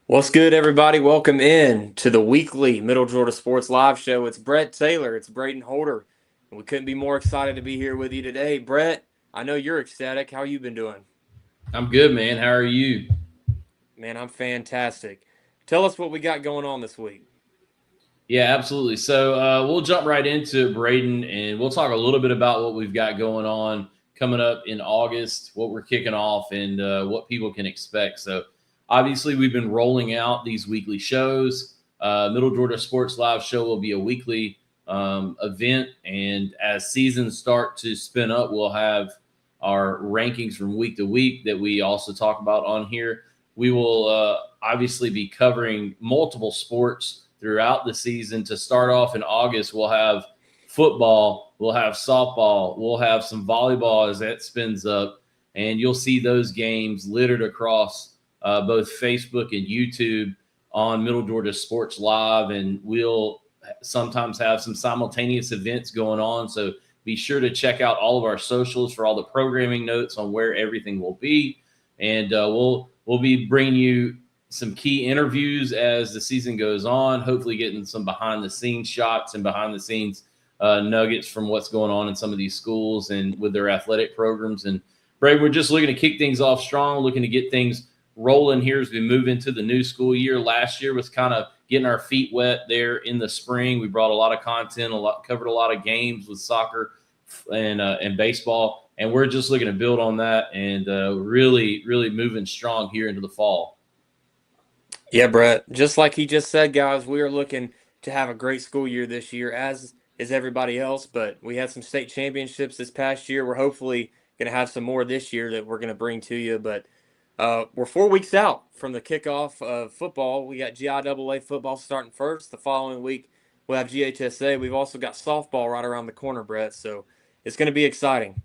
What's good, everybody? Welcome in to the weekly Middle Georgia Sports Live Show. It's Brett Taylor. It's Braden Holder. And we couldn't be more excited to be here with you today. Brett, I know you're ecstatic. How you been doing? I'm good, man. How are you? Man, I'm fantastic. Tell us what we got going on this week. Yeah, absolutely. So we'll jump right into it, Braden, and we'll talk a little bit about what we've got going on coming up in August, what we're kicking off, and what people can expect. So obviously, we've been rolling out these weekly shows. Middle Georgia Sports Live Show will be a weekly event, and as seasons start to spin up, we'll have our rankings from week to week that we also talk about on here. We will obviously be covering multiple sports throughout the season. To start off in August, we'll have football, we'll have softball, we'll have some volleyball as that spins up, and you'll see those games littered across both Facebook and YouTube on Middle Georgia Sports Live, and we'll sometimes have some simultaneous events going on. So be sure to check out all of our socials for all the programming notes on where everything will be, and we'll be bringing you some key interviews as the season goes on, hopefully getting some behind the scenes shots and behind the scenes nuggets from what's going on in some of these schools and with their athletic programs. And Brad, we're just looking to kick things off strong, looking to get things rolling here as we move into the new school year. Last year was kind of getting our feet wet there in the spring. We brought a lot of content, covered a lot of games with soccer and baseball, and we're just looking to build on that and really moving strong here into the fall. Yeah, Brett, just like he just said, guys, we are looking to have a great school year this year, as is everybody else. But we had some state championships this past year. We're hopefully going to have some more this year that we're going to bring to you. But we're 4 weeks out from the kickoff of football. We got GIAA football starting first. The following week, we'll have GHSA. We've also got softball right around the corner, Brett. So it's going to be exciting.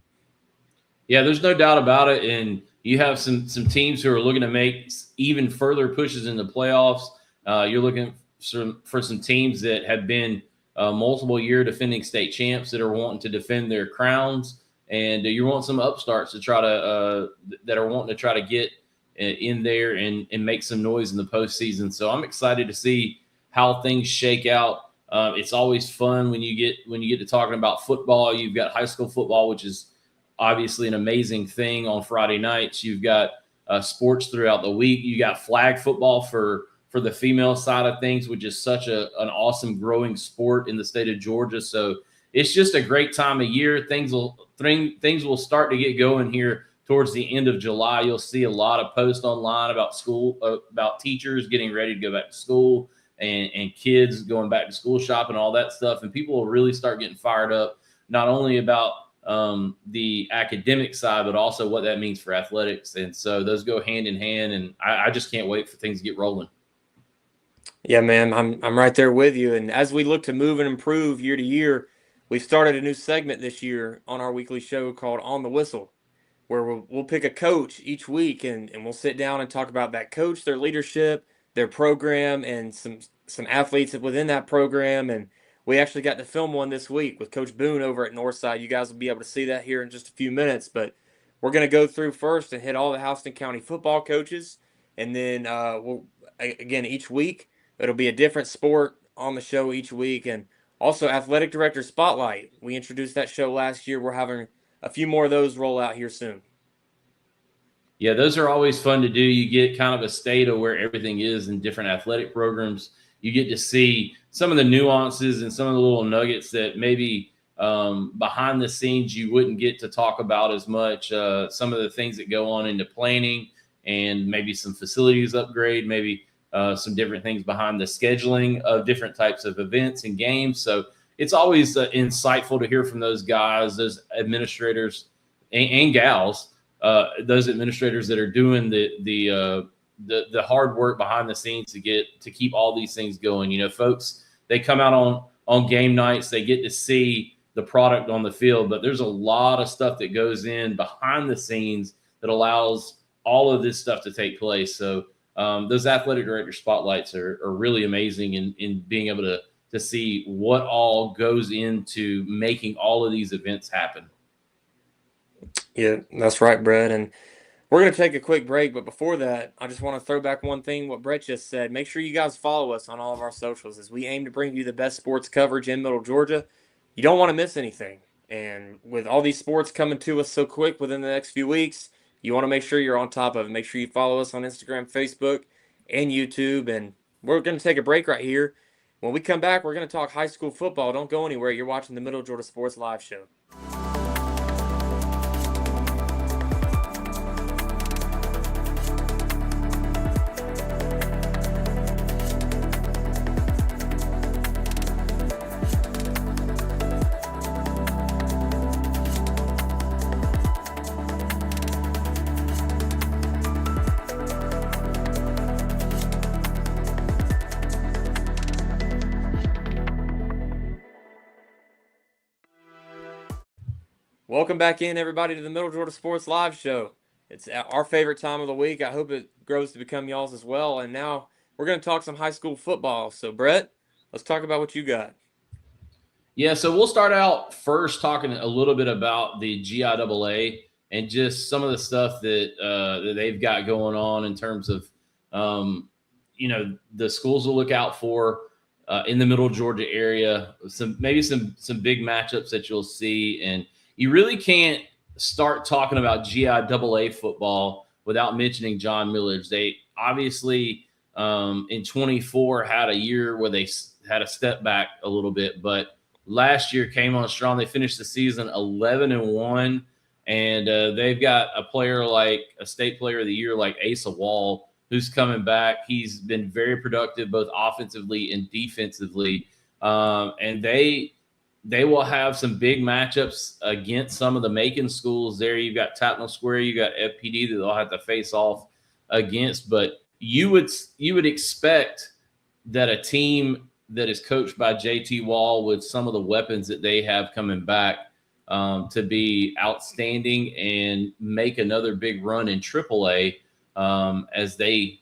Yeah, there's no doubt about it. And you have some teams who are looking to make even further pushes in the playoffs. You're looking for some teams that have been multiple year defending state champs that are wanting to defend their crowns, and you want some upstarts to try to that are wanting to try to get in there and make some noise in the postseason. So I'm excited to see how things shake out. It's always fun when you get to talking about football. You've got high school football, which is obviously an amazing thing on Friday nights. You've got sports throughout the week. You got flag football for the female side of things, which is such an awesome growing sport in the state of Georgia. So it's just a great time of year. Things will start to get going here towards the end of July. You'll see a lot of posts online about school, about teachers getting ready to go back to school, and kids going back to school shopping, all that stuff. And people will really start getting fired up, not only about the academic side, but also what that means for athletics. And so those go hand in hand. And I just can't wait for things to get rolling. Yeah, man, I'm right there with you. And as we look to move and improve year to year, we've started a new segment this year on our weekly show called On the Whistle, where we'll pick a coach each week and we'll sit down and talk about that coach, their leadership, their program, and some athletes within that program. And we actually got to film one this week with Coach Boone over at Northside. You guys will be able to see that here in just a few minutes. But we're going to go through first and hit all the Houston County football coaches, and then we'll again each week it'll be a different sport on the show each week, and also athletic director spotlight. We introduced that show last year. We're having a few more of those roll out here soon. Yeah, those are always fun to do. You get kind of a state of where everything is in different athletic programs. You get to see some of the nuances and some of the little nuggets that maybe behind the scenes you wouldn't get to talk about as much. Some of the things that go on into planning and maybe some facilities upgrade, maybe some different things behind the scheduling of different types of events and games. So it's always insightful to hear from those guys, those administrators and gals, those administrators that are doing the hard work behind the scenes to keep all these things going. You know, folks, they come out on game nights, they get to see the product on the field, but there's a lot of stuff that goes in behind the scenes that allows all of this stuff to take place. So those athletic director spotlights are really amazing in being able to see what all goes into making all of these events happen. Yeah, that's right, Brett. And We're going to take a quick break, but before that, I just want to throw back one thing what Brett just said. Make sure you guys follow us on all of our socials as we aim to bring you the best sports coverage in Middle Georgia. You don't want to miss anything. And with all these sports coming to us so quick within the next few weeks, you want to make sure you're on top of it. Make sure you follow us on Instagram, Facebook, and YouTube. And we're going to take a break right here. When we come back, we're going to talk high school football. Don't go anywhere. You're watching the Middle Georgia Sports Live Show. Welcome back in, everybody, to the Middle Georgia Sports Live Show. It's our favorite time of the week. I hope it grows to become y'all's as well. And now we're going to talk some high school football. So, Brett, let's talk about what you got. Yeah, so we'll start out first talking a little bit about the GIAA and just some of the stuff that they've got going on in terms of, the schools to look out for in the Middle Georgia area. Maybe some big matchups that you'll see, and you really can't start talking about GIAA football without mentioning John Millage. They obviously in 24 had a year where they had a step back a little bit, but last year came on strong. They finished the season 11-1, and they've got a player like a state player of the year like Asa Wall, who's coming back. He's been very productive both offensively and defensively, and they will have some big matchups against some of the Macon schools there. You've got Tatnall Square, you got FPD that they'll have to face off against, but you would expect that a team that is coached by JT Wall with some of the weapons that they have coming back to be outstanding and make another big run in AAA as they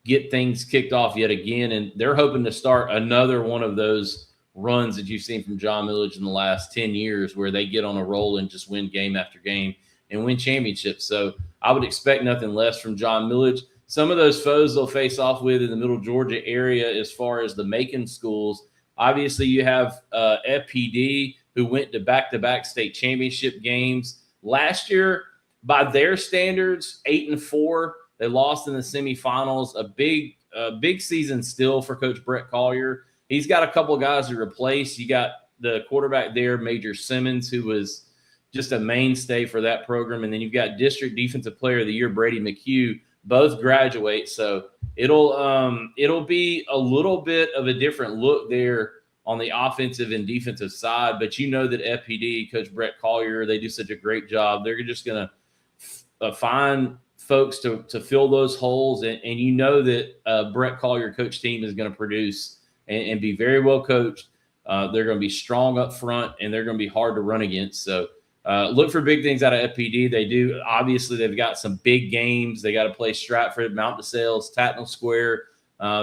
get things kicked off yet again. And they're hoping to start another one of those runs that you've seen from John Millage in the last 10 years where they get on a roll and just win game after game and win championships. So I would expect nothing less from John Millage. Some of those foes they'll face off with in the Middle Georgia area as far as the Macon schools. Obviously, you have FPD, who went to back-to-back state championship games. Last year, by their standards, 8-4. They lost in the semifinals. A big season still for Coach Brett Collier. He's got a couple of guys to replace. You got the quarterback there, Major Simmons, who was just a mainstay for that program. And then you've got District Defensive Player of the Year, Brady McHugh, both graduate. So it'll be a little bit of a different look there on the offensive and defensive side. But you know that FPD, Coach Brett Collier, they do such a great job. They're just going to find folks to fill those holes. And you know that Brett Collier coach team is going to produce and be very well coached. They're going to be strong up front, and they're going to be hard to run against. So look for big things out of FPD. They do. Obviously, they've got some big games. They got to play Stratford, Mount DeSales, Tatnall Square.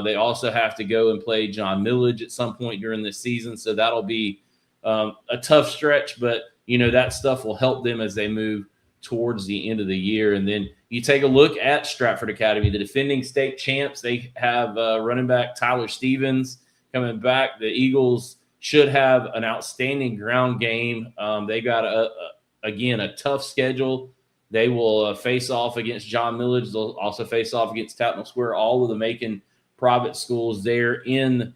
They also have to go and play John Millage at some point during this season. So that'll be a tough stretch, but, that stuff will help them as they move towards the end of the year. And then you take a look at Stratford Academy, the defending state champs. They have running back Tyler Stevens coming back. The Eagles should have an outstanding ground game. They got, a tough schedule. They will face off against John Millage. They'll also face off against Tatnall Square, all of the Macon private schools there in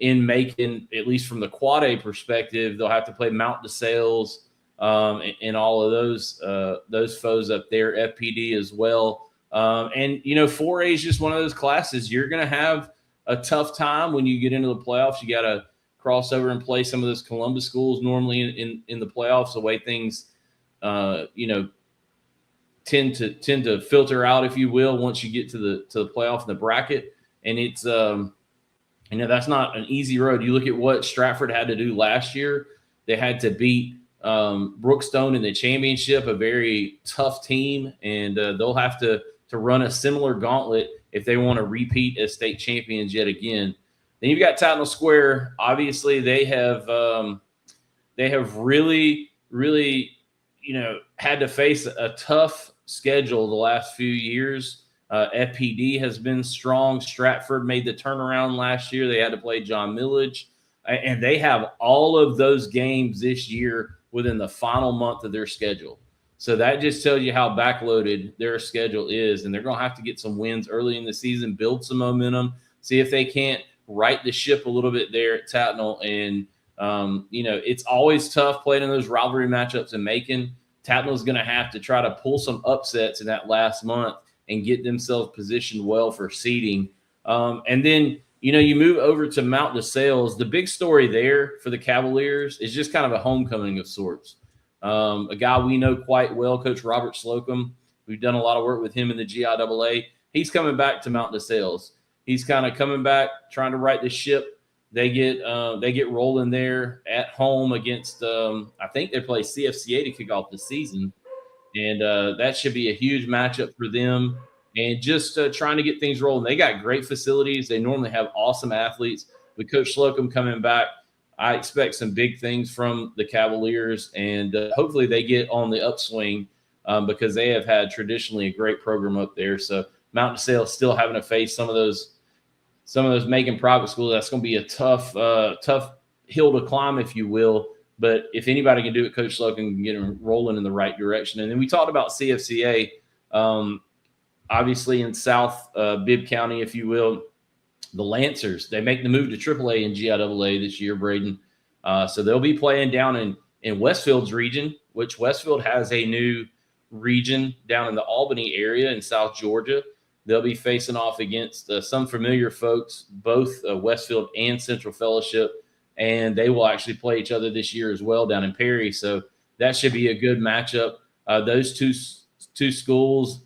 Macon, at least from the Quad A perspective. They'll have to play Mount DeSales and all of those foes up there, FPD as well. And 4A is just one of those classes. You're going to have a tough time when you get into the playoffs. You got to cross over and play some of those Columbus schools normally in the playoffs, the way things, tend to filter out, if you will, once you get to the playoff in the bracket. And it's, that's not an easy road. You look at what Stratford had to do last year. They had to beat Brookstone in the championship, a very tough team, and they'll have to run a similar gauntlet if they want to repeat as state champions yet again. Then you've got Tatnall Square. Obviously, they have really, really, had to face a tough schedule the last few years. FPD has been strong. Stratford made the turnaround last year. They had to play John Millage, and they have all of those games this year within the final month of their schedule. So that just tells you how backloaded their schedule is, and they're going to have to get some wins early in the season, build some momentum, see if they can't right the ship a little bit there at Tatnall. And it's always tough playing in those rivalry matchups in Macon. Tatnall's going to have to try to pull some upsets in that last month and get themselves positioned well for seeding. And then, you move over to Mount DeSales. The big story there for the Cavaliers is just kind of a homecoming of sorts. A guy we know quite well, Coach Robert Slocum. We've done a lot of work with him in the GIAA. He's coming back to Mount DeSales. He's kind of coming back, trying to right the ship. They get rolling there at home against I think they play CFCA to kick off the season, and that should be a huge matchup for them. And just trying to get things rolling. They got great facilities. They normally have awesome athletes. With Coach Slocum coming back, I expect some big things from the Cavaliers, and hopefully they get on the upswing because they have had traditionally a great program up there. So Mount DeSales still having to face some of those Macon private schools. That's going to be a tough hill to climb, if you will. But if anybody can do it, Coach Slocum can get them rolling in the right direction. And then we talked about CFCA, obviously in South Bibb County, if you will. The Lancers, they make the move to AAA and GIAA this year, Braden. So they'll be playing down in Westfield's region, which Westfield has a new region down in the Albany area in South Georgia. They'll be facing off against some familiar folks, both Westfield and Central Fellowship, and they will actually play each other this year as well down in Perry. So that should be a good matchup. Those two schools,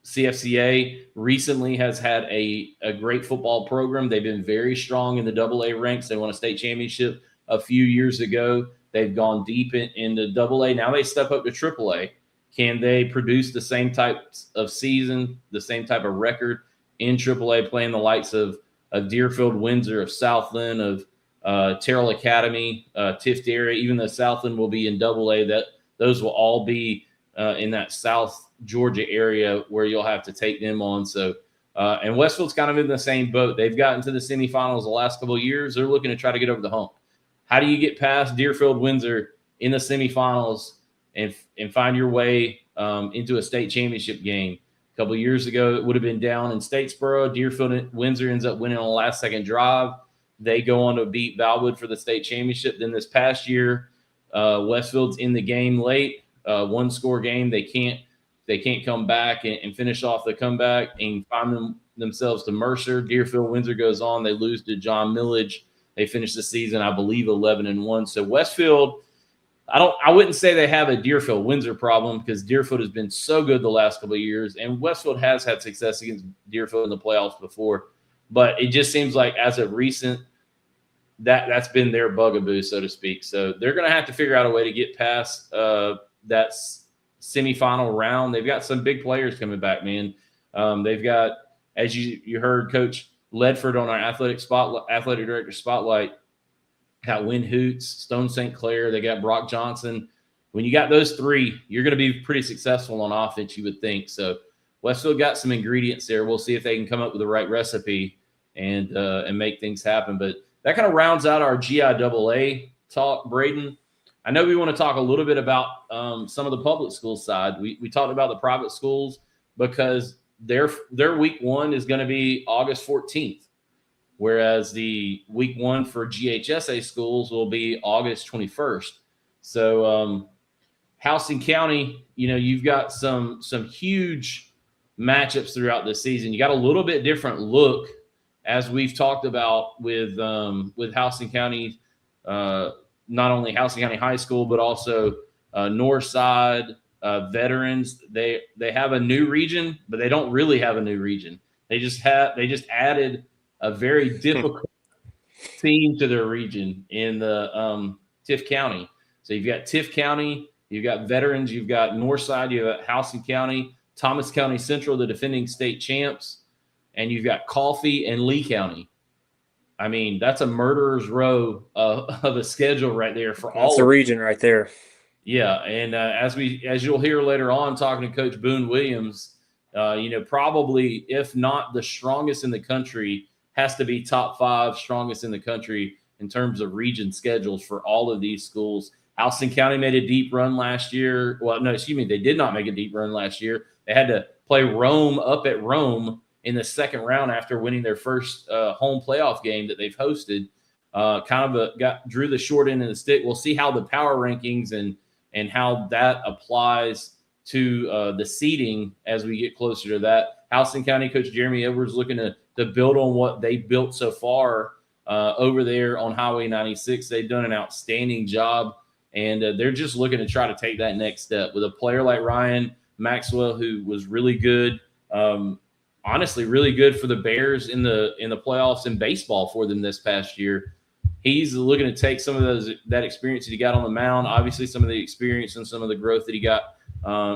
CFCA recently has had a great football program. They've been very strong in the AA ranks. They won a state championship a few years ago. They've gone deep in the AA. Now they step up to AAA. Can they produce the same types of season, the same type of record in AAA, playing the likes of Deerfield, Windsor, of Southland, of Terrell Academy, Tift area? Even though Southland will be in AA, those will all be in that South Georgia area where you'll have to take them on. So, and Westfield's kind of in the same boat. They've gotten to the semifinals the last couple of years. They're looking to try to get over the hump. How do you get past Deerfield, Windsor in the semifinals and find your way into a state championship game? A couple of years ago, it would have been down in Statesboro. Deerfield and Windsor ends up winning on a last-second drive. They go on to beat Valwood for the state championship. Then this past year, Westfield's in the game late, one-score game. They can't come back and finish off the comeback and find themselves to Mercer. Deerfield, Windsor goes on. They lose to John Millage. They finish the season, I believe, 11-1. So Westfield, I wouldn't say they have a Deerfield Windsor problem because Deerfield has been so good the last couple of years, and Westfield has had success against Deerfield in the playoffs before. But it just seems like as of recent, that's been their bugaboo, so to speak. So they're going to have to figure out a way to get past that semifinal round. They've got some big players coming back, man. They've got, as you heard Coach Ledford on our athletic director spotlight, got Win Hoots, Stone St. Clair. They got Brock Johnson. When you got those three, you're going to be pretty successful on offense, you would think. So Westfield got some ingredients there. We'll see if they can come up with the right recipe and make things happen. But that kind of rounds out our GIAA talk, Braden. I know we want to talk a little bit about some of the public school side. We talked about the private schools because their week one is going to be August 14th, whereas the week one for GHSA schools will be August 21st. So Houston County, you've got some huge matchups throughout this season. You got a little bit different look, as we've talked about with Houston County, not only Houston County High School, but also Northside, veterans. They have a new region, but they don't really have a new region. They just added a very difficult team to their region in the Tift County. So you've got Tift County, you've got veterans, you've got Northside, you've got Houston County, Thomas County Central, the defending state champs, and you've got Coffee and Lee County. I mean, that's a murderer's row of a schedule right there for all. That's the region right there. Yeah, and as you'll hear later on, talking to Coach Boone Williams, probably if not the strongest in the country, has to be top 5 strongest in the country in terms of region schedules for all of these schools. Houston County made a deep run last year. Well, no, excuse me, they did not make a deep run last year. They had to play Rome up at Rome in the second round after winning their first home playoff game that they've hosted. Drew the short end of the stick. We'll see how the power rankings and how that applies to the seeding as we get closer to that. Houston County coach Jeremy Edwards looking to build on what they built so far over there on Highway 96. They've done an outstanding job, and they're just looking to try to take that next step with a player like Ryan Maxwell, who was really good. Honestly, really good for the Bears in the playoffs in baseball for them this past year. He's looking to take some of that experience that he got on the mound, obviously some of the experience and some of the growth that he got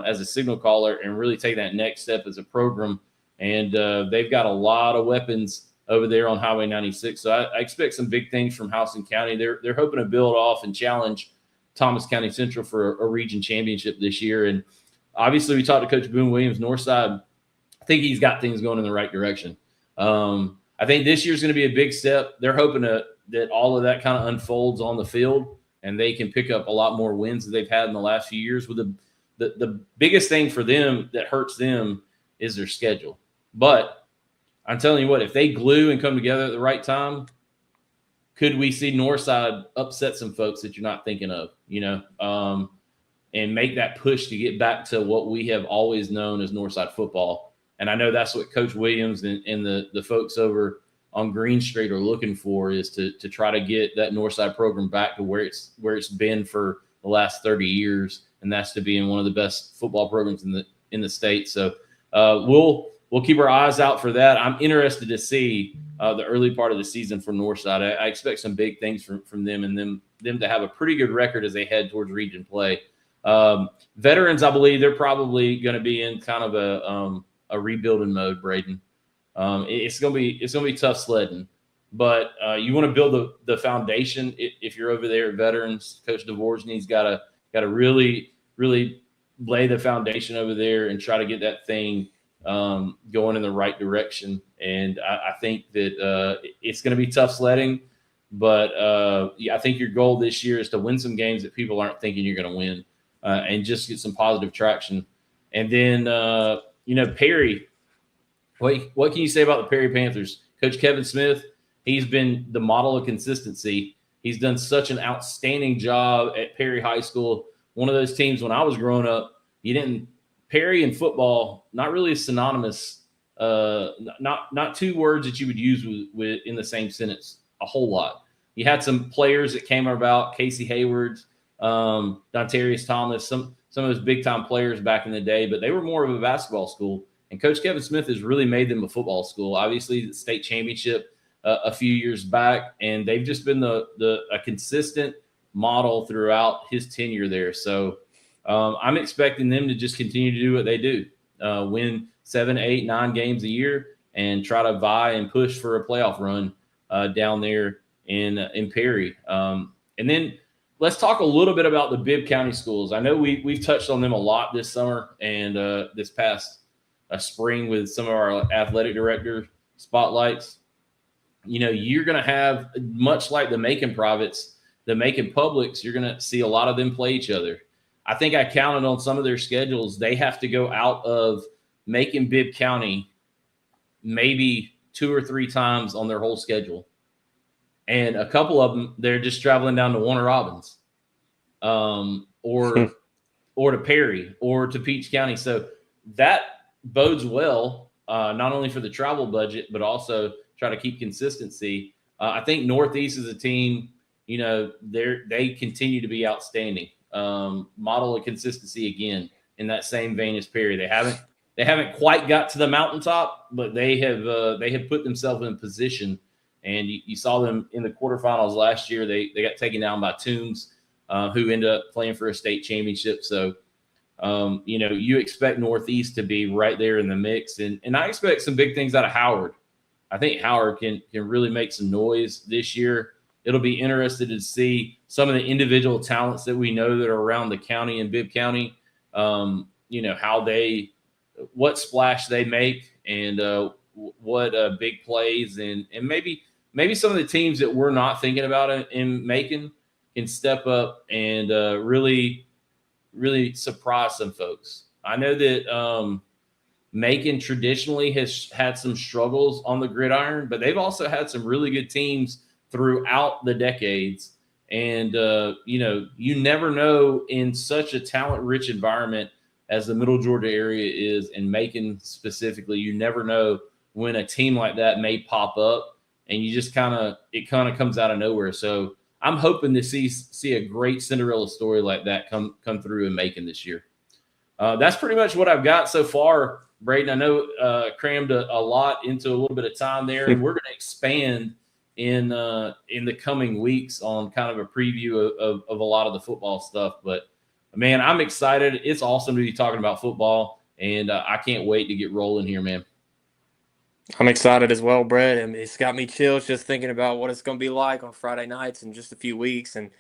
as a signal caller, and really take that next step as a program. And they've got a lot of weapons over there on Highway 96. So I expect some big things from Houston County. They're hoping to build off and challenge Thomas County Central for a region championship this year. And obviously, we talked to Coach Boone Williams, Northside. I think he's got things going in the right direction. I think this year's going to be a big step. They're hoping that all of that kind of unfolds on the field, and they can pick up a lot more wins that they've had in the last few years. With the biggest thing for them that hurts them is their schedule. But I'm telling you what, if they glue and come together at the right time, could we see Northside upset some folks that you're not thinking of, and make that push to get back to what we have always known as Northside football. And I know that's what Coach Williams and the folks over on Green Street are looking for, is to try to get that Northside program back to where it's been for the last 30 years, and that's to be in one of the best football programs in the state. So we'll keep our eyes out for that. I'm interested to see the early part of the season from Northside. I expect some big things from them, and them to have a pretty good record as they head towards region play. Veterans, I believe they're probably going to be in kind of a rebuilding mode, Braden. It's gonna be tough sledding, but you want to build the foundation. If you're over there at Veterans, Coach Dvorsny's got to really lay the foundation over there and try to get that thing going in the right direction. And I think that it's going to be tough sledding, but I think your goal this year is to win some games that people aren't thinking you're going to win, and just get some positive traction. And then Perry. What can you say about the Perry Panthers? Coach Kevin Smith, he's been the model of consistency. He's done such an outstanding job at Perry High School. One of those teams when I was growing up, Perry and football, not really synonymous. Not two words that you would use with in the same sentence a whole lot. You had some players that came about, Casey Hayward, Dontarius Thomas, some of those big time players back in the day, but they were more of a basketball school. And Coach Kevin Smith has really made them a football school. Obviously, the state championship a few years back, and they've just been a consistent model throughout his tenure there. So I'm expecting them to just continue to do what they do, win 7, 8, 9 games a year, and try to vie and push for a playoff run down there in Perry. And then let's talk a little bit about the Bibb County schools. I know we've touched on them a lot this summer and this past spring with some of our athletic director spotlights. You're going to have, much like the Macon privates, the Macon publics, you're going to see a lot of them play each other. I think I counted on some of their schedules. They have to go out of Macon Bibb County maybe 2 or 3 times on their whole schedule. And a couple of them, they're just traveling down to Warner Robins or to Perry or to Peach County. So that bodes well, not only for the travel budget, but also try to keep consistency. I think Northeast is a team, they continue to be outstanding. Model of consistency again in that same vein as Perry. They haven't quite got to the mountaintop, but they have put themselves in position. And you saw them in the quarterfinals last year. They got taken down by Toombs, who ended up playing for a state championship. So you expect Northeast to be right there in the mix. And I expect some big things out of Howard. I think Howard can really make some noise this year. It'll be interesting to see some of the individual talents that we know that are around the county and Bibb County. How what splash they make, and what big plays, and maybe some of the teams that we're not thinking about in Macon can step up and really surprise some folks. I know that Macon traditionally has had some struggles on the gridiron, but they've also had some really good teams throughout the decades. And you never know, in such a talent-rich environment as the Middle Georgia area is, and Macon specifically, you never know when a team like that may pop up, and you just it kind of comes out of nowhere. So I'm hoping to see a great Cinderella story like that come through in Macon this year. That's pretty much what I've got so far, Braden. I know crammed a lot into a little bit of time there, and we're going to expand in the coming weeks on kind of a preview of a lot of the football stuff. But man, I'm excited. It's awesome to be talking about football, and I can't wait to get rolling here, man. I'm excited as well, Brett, and it's got me chills just thinking about what it's going to be like on Friday nights in just a few weeks. And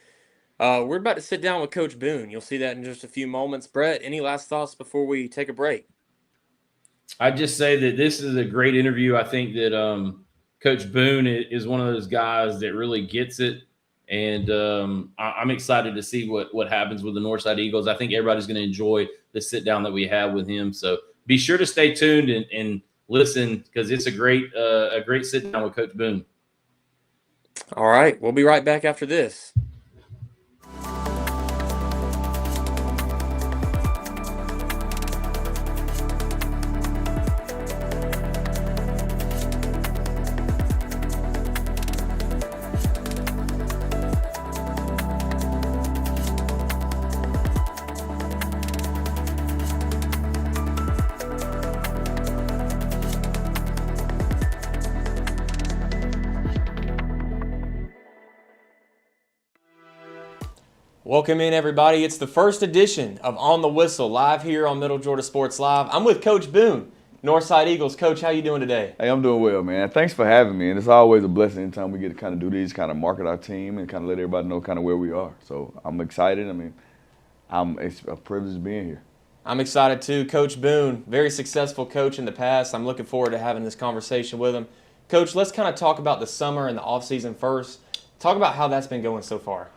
we're about to sit down with Coach Boone. You'll see that in just a few moments. Brett, any last thoughts before we take a break? I'd just say that this is a great interview. I think that Coach Boone is one of those guys that really gets it. And I'm excited to see what happens with the Northside Eagles. I think everybody's going to enjoy the sit down that we have with him. So be sure to stay tuned and listen, because it's a great sit down with Coach Boone. All right, we'll be right back after this. Welcome in, everybody. It's the first edition of On the Whistle, live here on Middle Georgia Sports Live. I'm with Coach Boone, Northside Eagles. Coach, how you doing today? Hey, I'm doing well, man. Thanks for having me. And it's always a blessing anytime we get to kind of do these, kind of market our team and kind of let everybody know kind of where we are. So I'm excited. I mean, it's a privilege being here. I'm excited too. Coach Boone, very successful coach in the past. I'm looking forward to having this conversation with him. Coach, let's kind of talk about the summer and the offseason first. Talk about how that's been going so far.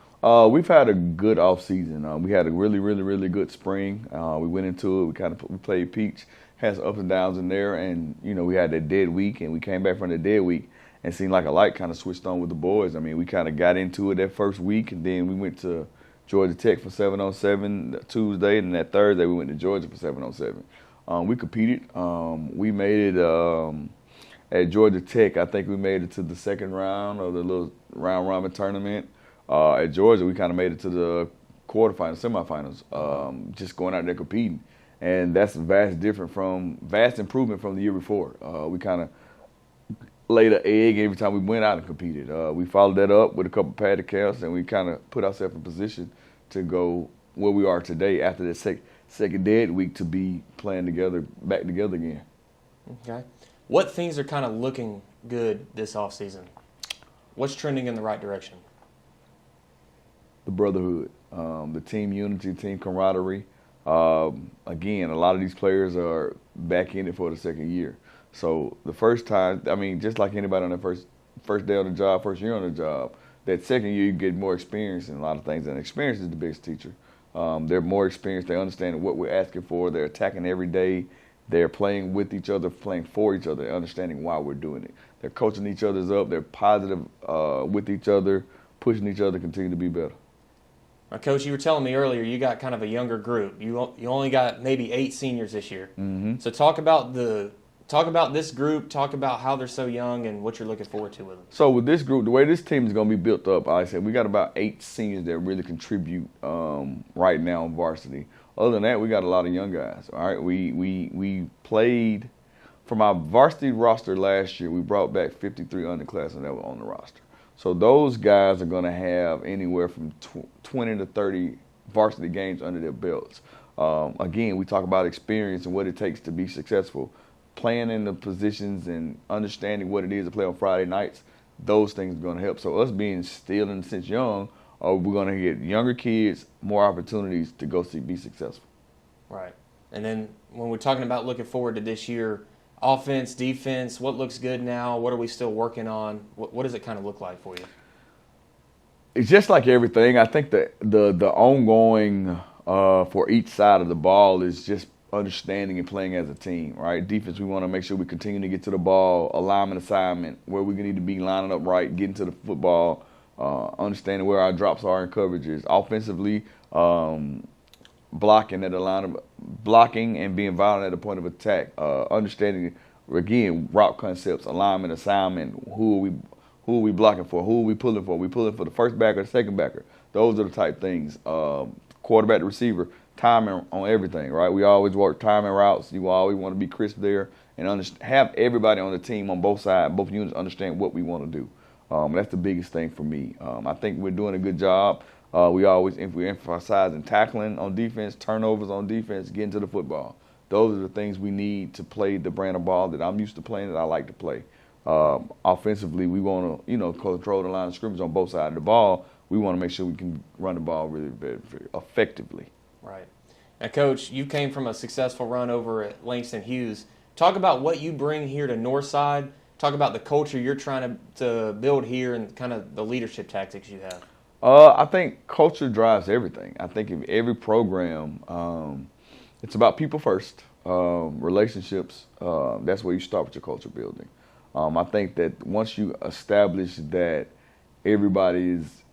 We've had a good off season. We had a really good spring. We went into it. We played Peach, had some ups and downs in there, and we had that dead week, and we came back from the dead week, and it seemed like a light kind of switched on with the boys. I mean, we kind of got into it that first week, and then we went to Georgia Tech for 7-on-7 Tuesday, and that Thursday we went to Georgia for 7-on-7. We competed. We made it at Georgia Tech. I think we made it to the second round of the little round robin tournament. At Georgia, we kind of made it to the quarterfinals, semifinals, just going out there competing. And that's vast improvement from the year before. We kind of laid an egg every time we went out and competed. We followed that up with a couple padded calves, and we kind of put ourselves in position to go where we are today after the second dead week to be playing back together again. Okay. What things are kind of looking good this offseason? What's trending in the right direction? The brotherhood, the team unity, team camaraderie. Again, a lot of these players are back in it for the second year. So the first time, I mean, just like anybody on their first day on the job, first year on the job, that second year you get more experience in a lot of things, and experience is the biggest teacher. They're more experienced. They understand what we're asking for. They're attacking every day. They're playing with each other, playing for each other, understanding why we're doing it. They're coaching each other's up. They're positive with each other, pushing each other to continue to be better. Coach, you were telling me earlier you got kind of a younger group. You only got maybe 8 seniors this year. Mm-hmm. So talk about this group. Talk about how they're so young and what you're looking forward to with them. So with this group, the way this team is going to be built up, like I said, we got about 8 seniors that really contribute right now on varsity. Other than that, we got a lot of young guys. All right, we played from our varsity roster last year. We brought back 53 underclassmen that were on the roster. So those guys are going to have anywhere from 20 to 30 varsity games under their belts. Again, we talk about experience and what it takes to be successful. Playing in the positions and understanding what it is to play on Friday nights, those things are going to help. So us being still and since young or we're going to get younger kids more opportunities to go be successful. Right. And then when we're talking about looking forward to this year, offense, defense, what looks good now? What are we still working on? What does it kind of look like for you? It's just like everything. I think that the ongoing for each side of the ball is just understanding and playing as a team, right? Defense, we want to make sure we continue to get to the ball, alignment, assignment, where we need to be lining up right, getting to the football, understanding where our drops are in coverages. Offensively, blocking at the line of blocking and being violent at the point of attack. Understanding again route concepts, alignment, assignment. Who are we blocking for? Who are we pulling for? We pulling for the first backer, the second backer. Those are the type things. Quarterback to receiver, timing on everything, right? We always work timing routes. You always want to be crisp there and have everybody on the team on both sides, both units understand what we want to do. That's the biggest thing for me. I think we're doing a good job. We emphasize in tackling on defense, turnovers on defense, getting to the football. Those are the things we need to play the brand of ball that I'm used to playing, that I like to play. Offensively, we want to, control the line of scrimmage on both sides of the ball. We want to make sure we can run the ball really very, very effectively. Right. Now, Coach, you came from a successful run over at Langston Hughes. Talk about what you bring here to Northside. Talk about the culture you're trying to build here and kind of the leadership tactics you have. I think culture drives everything. I think in every program, it's about people first, relationships. That's where you start with your culture building. I think that once you establish that everybody is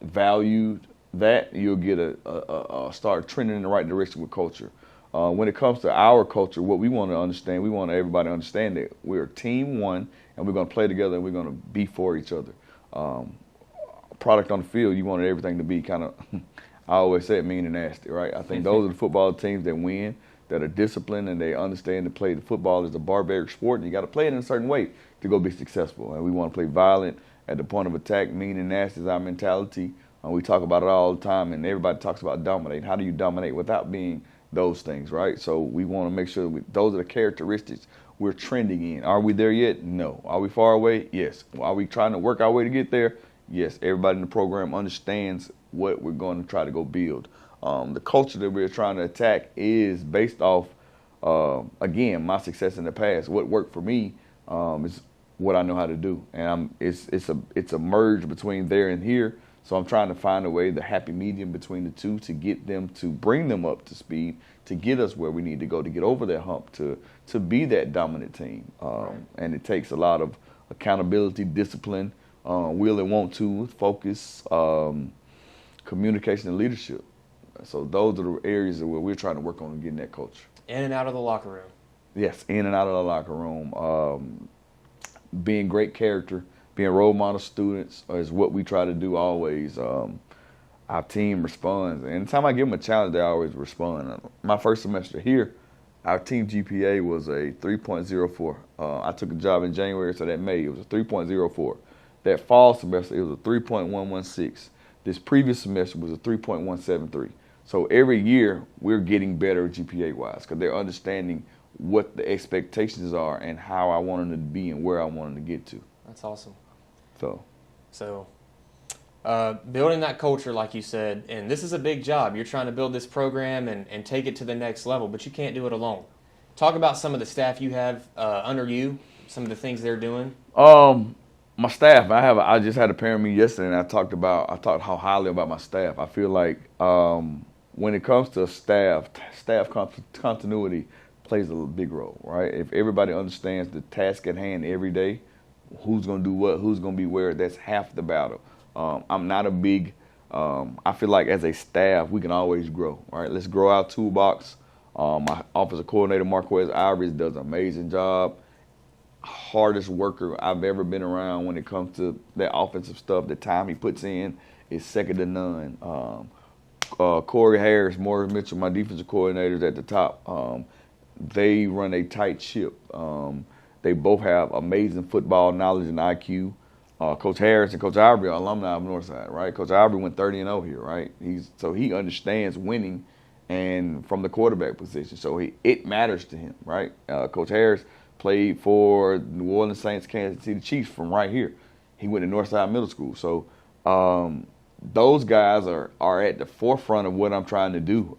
valued, that you'll get start trending in the right direction with culture. When it comes to our culture, what we want to understand, we want everybody to understand that we're team one and we're going to play together and we're going to be for each other. Product on the field, you wanted everything to be kind of, I always say it, mean and nasty, right? I think those are the football teams that win, that are disciplined, and they understand to play the football as a barbaric sport, and you got to play it in a certain way to go be successful. And we want to play violent at the point of attack. Mean and nasty is our mentality. We talk about it all the time, and everybody talks about dominating. How do you dominate without being those things, right? So we want to make sure those are the characteristics we're trending in. Are we there yet? No. Are we far away? Yes. Are we trying to work our way to get there? Yes. Everybody in the program understands what we're going to try to go build. The culture that we're trying to attack is based off, again, my success in the past. What worked for me is what I know how to do, and it's a merge between there and here. So I'm trying to find a way, the happy medium between the two, to get them, to bring them up to speed, to get us where we need to go, to get over that hump, to be that dominant team. And it takes a lot of accountability, discipline, will and want to, focus, communication, and leadership. So those are the areas where we're trying to work on getting that culture. In and out of the locker room. Yes, in and out of the locker room. Being great character, being role model students is what we try to do always. Our team responds. Anytime I give them a challenge, they always respond. My first semester here, our team GPA was a 3.04. I took a job in January, so that May, it was a 3.04. That fall semester, it was a 3.116. This previous semester was a 3.173. So every year, we're getting better GPA-wise because they're understanding what the expectations are and how I want them to be and where I want them to get to. That's awesome. So building that culture, like you said, and this is a big job. You're trying to build this program and take it to the next level, but you can't do it alone. Talk about some of the staff you have under you, some of the things they're doing. My staff, I just had a parent meeting yesterday, and I talked how highly about my staff. I feel like when it comes to staff continuity plays a big role, right? If everybody understands the task at hand every day, who's going to do what, who's going to be where, that's half the battle. I'm not a big, I feel like as a staff, we can always grow, right? Let's grow our toolbox. My offensive coordinator, Marquez Ivory, does an amazing job. Hardest worker I've ever been around when it comes to that offensive stuff. The time he puts in is second to none. Corey Harris, Morris Mitchell, my defensive coordinators at the top, they run a tight ship. They both have amazing football knowledge and IQ. Coach Harris and Coach Ivory are alumni of Northside, right? Coach Ivory went 30-0 here, right? So he understands winning and from the quarterback position. So it matters to him, right? Coach Harris played for New Orleans Saints, Kansas City Chiefs from right here. He went to Northside Middle School. So those guys are at the forefront of what I'm trying to do.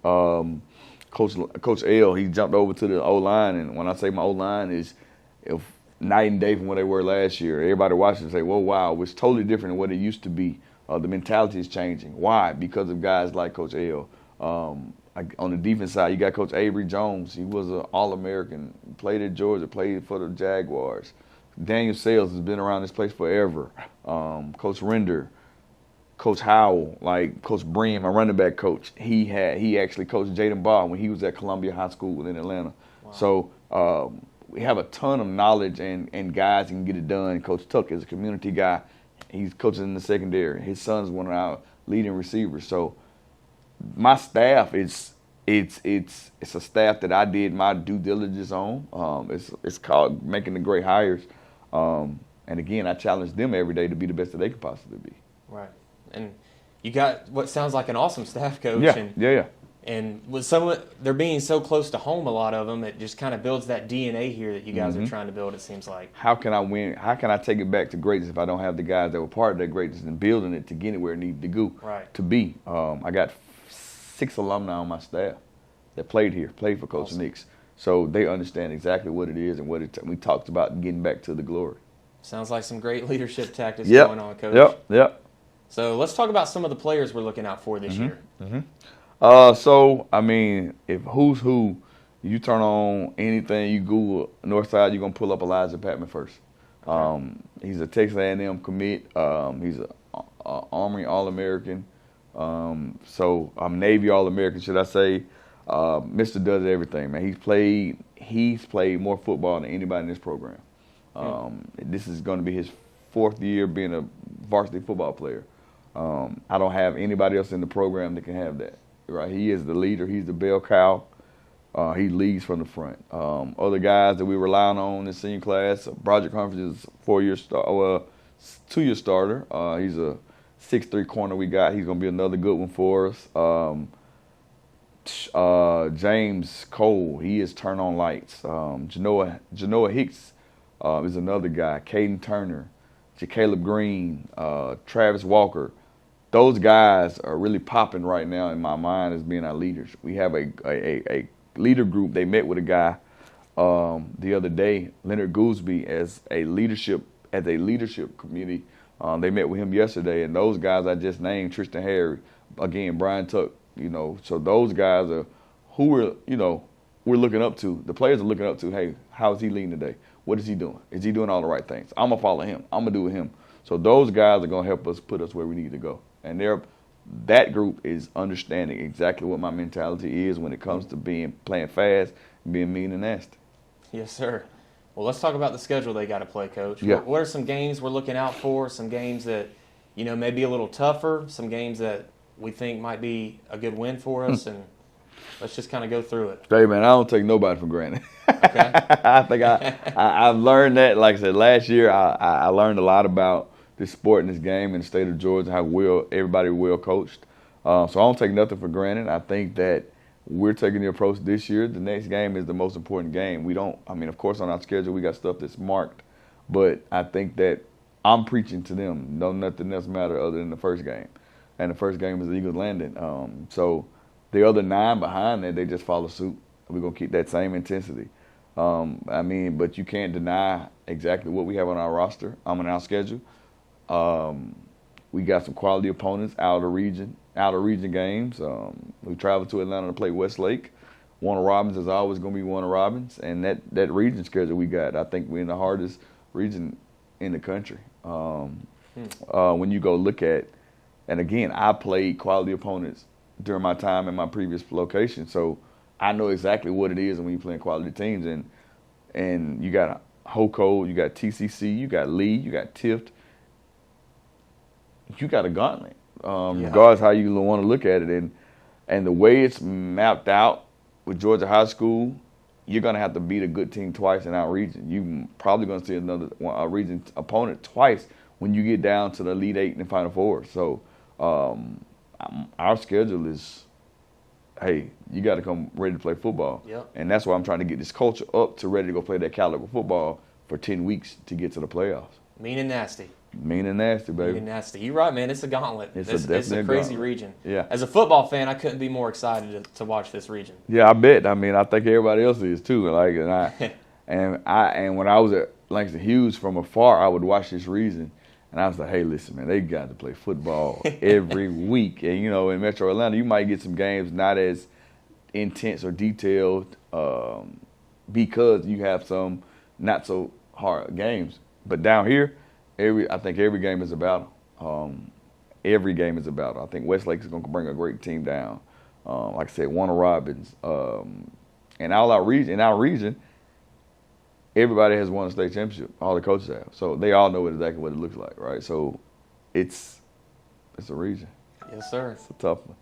Coach L, he jumped over to the O-line, and when I say my O-line is night and day from what they were last year. Everybody watching say, "Whoa, wow, it's totally different than what it used to be." The mentality is changing. Why? Because of guys like Coach L. On the defense side, you got Coach Avery Jones. He was an All-American, played at Georgia, played for the Jaguars. Daniel Sales has been around this place forever. Coach Render, Coach Howell, like Coach Bream, my running back coach. He actually coached Jaden Barr when he was at Columbia High School in Atlanta. Wow. So we have a ton of knowledge and guys who can get it done. Coach Tuck is a community guy. He's coaching in the secondary. His son's one of our leading receivers. So my staff it's a staff that I did my due diligence on. It's called making the great hires. And again, I challenge them every day to be the best that they could possibly be. Right. And you got what sounds like an awesome staff coach. Yeah. And with they're being so close to home, a lot of them, it just kind of builds that DNA here that you guys are trying to build, it seems like. How can I win? How can I take it back to greatness if I don't have the guys that were part of that greatness and building it to get it where it needed to go to be? I got 6 alumni on my staff that played for Coach Nix. So they understand exactly what it is and what we talked about getting back to the glory. Sounds like some great leadership tactics going on, Coach. Yep. So let's talk about some of the players we're looking out for this year. So, I mean, if who's who, you turn on anything, you Google Northside, you're going to pull up Elijah Patman first. He's a Texas A&M commit. He's an Army All-American. Navy All-American, should I say. Mr. does everything, man. He's played more football than anybody in this program. This is going to be his 4th year being a varsity football player. I don't have anybody else in the program that can have that. Right, he is the leader. He's the bell cow. He leads from the front. Other guys that we rely on in the senior class, Broderick Humphries is 2-year starter. He's a 6'3" corner we got. He's going to be another good one for us. James Cole, he is turn on lights. Genoa Hicks is another guy. Caden Turner, Caleb Green, Travis Walker. Those guys are really popping right now in my mind as being our leaders. We have a leader group. They met with a guy the other day, Leonard Gooseby, as a leadership committee. They met with him yesterday, and those guys I just named, Tristan Harry, again, Brian Tuck, so those guys are who we're looking up to. The players are looking up to, hey, how is he leading today? What is he doing? Is he doing all the right things? I'm going to follow him. I'm going to do with him. So those guys are going to help us put us where we need to go. And that group is understanding exactly what my mentality is when it comes to playing fast, being mean and nasty. Yes, sir. Well, let's talk about the schedule they got to play, Coach. Yeah. What are some games we're looking out for? Some games that, may be a little tougher. Some games that we think might be a good win for us. And let's just kind of go through it. Hey, man, I don't take nobody for granted. Okay. I think I've learned that. Like I said, last year I learned a lot about this sport and this game in the state of Georgia, how everybody well coached. So I don't take nothing for granted. I think that we're taking the approach this year. The next game is the most important game. Of course, on our schedule, we got stuff that's marked, but I think that I'm preaching to them. No, nothing else matter other than the first game. And the first game is Eagles Landing. So the other 9 behind that, they just follow suit. We're going to keep that same intensity. But you can't deny exactly what we have on our roster, on our schedule. We got some quality opponents out of region games. We traveled to Atlanta to play Westlake. Warner Robins is always going to be Warner Robins, and that region schedule we got, I think we're in the hardest region in the country. When you go look at, and again, I played quality opponents during my time in my previous location, so I know exactly what it is when you're playing quality teams. And you got HOCO, you got TCC, you got Lee, you got Tift. You got a gauntlet, regardless how you want to look at it. And the way it's mapped out with Georgia High School, you're going to have to beat a good team twice in our region. You're probably going to see a region opponent twice when you get down to the Elite 8 and the Final Four. So our schedule is, hey, you got to come ready to play football. Yep. And that's why I'm trying to get this culture up to ready to go play that caliber football for 10 weeks to get to the playoffs. Mean and nasty. Mean and nasty, baby. Mean and nasty. You're right, man. It's a gauntlet. It's a crazy region. Yeah. As a football fan, I couldn't be more excited to watch this region. Yeah, I bet. I mean, I think everybody else is too. Like, and when I was at Langston Hughes from afar, I would watch this region, and I was like, hey, listen, man, they got to play football every week. And in Metro Atlanta, you might get some games not as intense or detailed because you have some not so hard games. But down here, I think every game is a battle. Every game is a battle. I think Westlake is going to bring a great team down. Like I said, Warner Robins. And our region, everybody has won a state championship. All the coaches have. So they all know exactly what it looks like, right? So it's a region. Yes, sir. It's a tough one.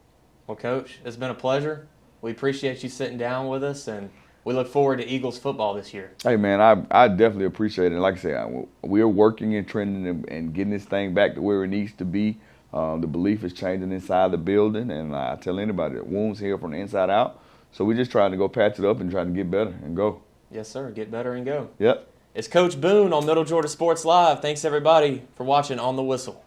Well, Coach, it's been a pleasure. We appreciate you sitting down with us, and we look forward to Eagles football this year. Hey, man, I definitely appreciate it. Like I said, we're working and trending and getting this thing back to where it needs to be. The belief is changing inside the building, and I tell anybody that wounds heal from the inside out. So we're just trying to go patch it up and try to get better and go. Yes, sir. Get better and go. Yep. It's Coach Boone on Middle Georgia Sports Live. Thanks, everybody, for watching On the Whistle.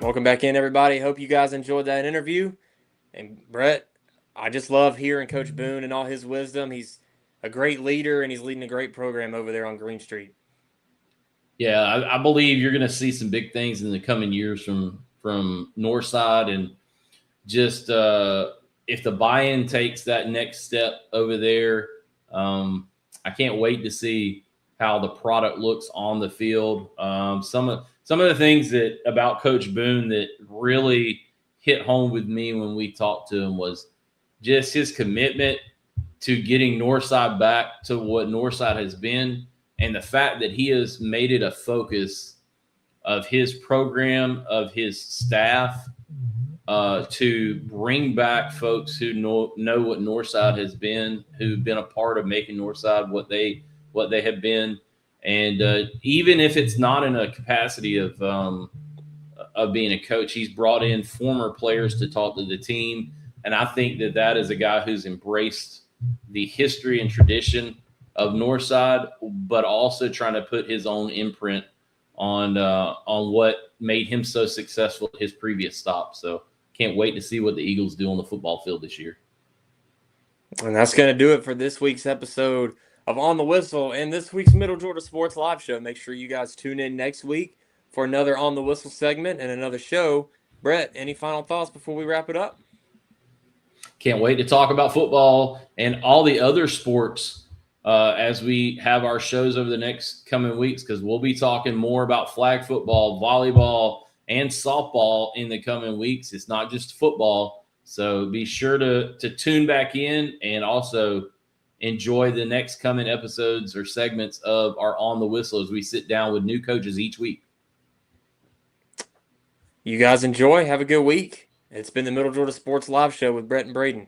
Welcome back in, everybody. Hope you guys enjoyed that interview. And Brett, I just love hearing Coach Boone and all his wisdom. He's a great leader, and he's leading a great program over there on Green Street. Yeah, I believe you're going to see some big things in the coming years from Northside, and just if the buy-in takes that next step over there, I can't wait to see how the product looks on the field. Some of the things about Coach Boone that really hit home with me when we talked to him was just his commitment to getting Northside back to what Northside has been, and the fact that he has made it a focus of his program, of his staff, to bring back folks who know what Northside has been, who've been a part of making Northside what they have been. And even if it's not in a capacity of being a coach, he's brought in former players to talk to the team. And I think that is a guy who's embraced the history and tradition of Northside, but also trying to put his own imprint on what made him so successful at his previous stop. So can't wait to see what the Eagles do on the football field this year. And that's going to do it for this week's episode of On the Whistle and this week's Middle Georgia Sports Live Show. Make sure you guys tune in next week for another On the Whistle segment and another show. Brett, any final thoughts before we wrap it up? Can't wait to talk about football and all the other sports as we have our shows over the next coming weeks, because we'll be talking more about flag football, volleyball, and softball in the coming weeks. It's not just football. So be sure to tune back in, and also enjoy the next coming episodes or segments of our On the Whistle as we sit down with new coaches each week. You guys enjoy. Have a good week. It's been the Middle Georgia Sports Live Show with Brett and Braden.